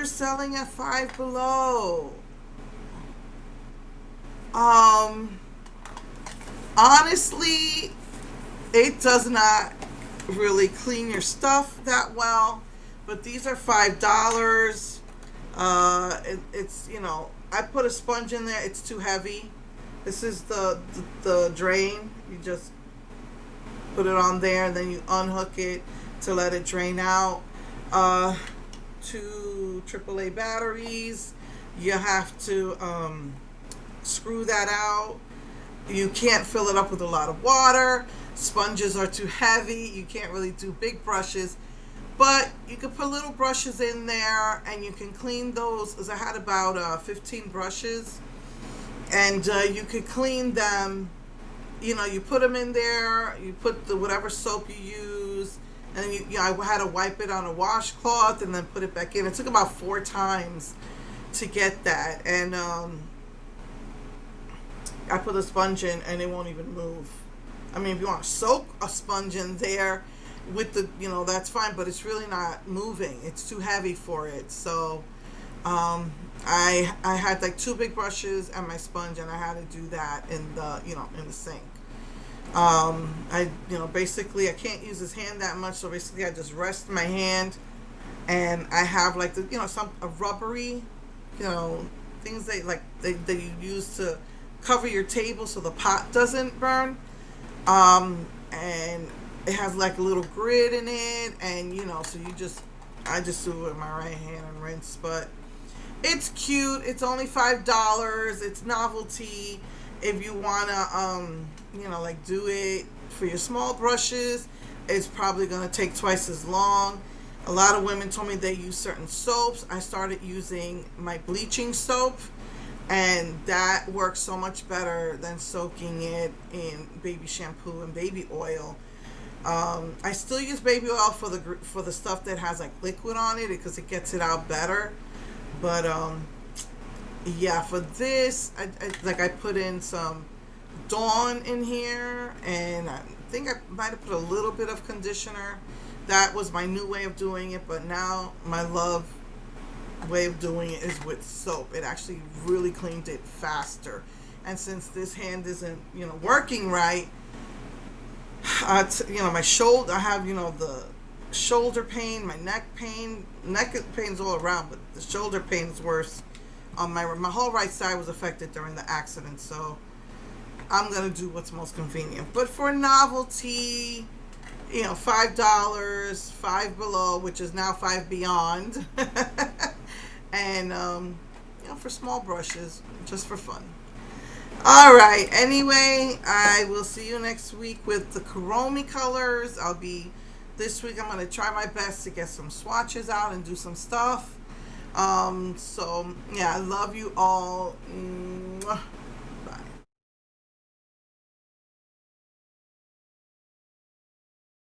they're selling at Five Below. Honestly, it does not really clean your stuff that well, but these are $5. It's, I put a sponge in there. It's too heavy. This is the drain. You just put it on there, and then you unhook it to let it drain out. Two AAA batteries. You have to screw that out. You can't fill it up with a lot of water. Sponges are too heavy. You can't really do big brushes. But you can put little brushes in there, and you can clean those. As I had about 15 brushes, and you could clean them. You put them in there. You put the whatever soap you use, and I had to wipe it on a washcloth and then put it back in. It took about 4 times to get that, and I put a sponge in, and it won't even move. I mean, if you want to soak a sponge in there with the, that's fine, but it's really not moving. It's too heavy for it. So I had like 2 big brushes and my sponge, and I had to do that in the in the sink. Basically I can't use this hand that much, so basically I just rest my hand, and I have like a rubbery things that you use to cover your table so the pot doesn't burn, and it has like a little grid in it, and so I just do it with my right hand and rinse. But it's cute. It's only $5. It's novelty. If you wanna do it for your small brushes, it's probably gonna take twice as long. A lot of women told me they use certain soaps. I started using my bleaching soap, and that works so much better than soaking it in baby shampoo and baby oil. I still use baby oil for the stuff that has like liquid on it, because it gets it out better. But yeah, for this, I put in some Dawn in here, and I think I might have put a little bit of conditioner. That was my new way of doing it, but now my love way of doing it is with soap. It actually really cleaned it faster. And since this hand isn't working right, my shoulder, I have the shoulder pain, my neck pain's all around, but the shoulder pain is worse. My whole right side was affected during the accident, so I'm gonna do what's most convenient. But for novelty, $5, Five Below, which is now Five Beyond, and for small brushes, just for fun. All right. Anyway, I will see you next week with the Kuromi colors. This week I'm going to try my best to get some swatches out and do some stuff. So, yeah, I love you all. Mwah.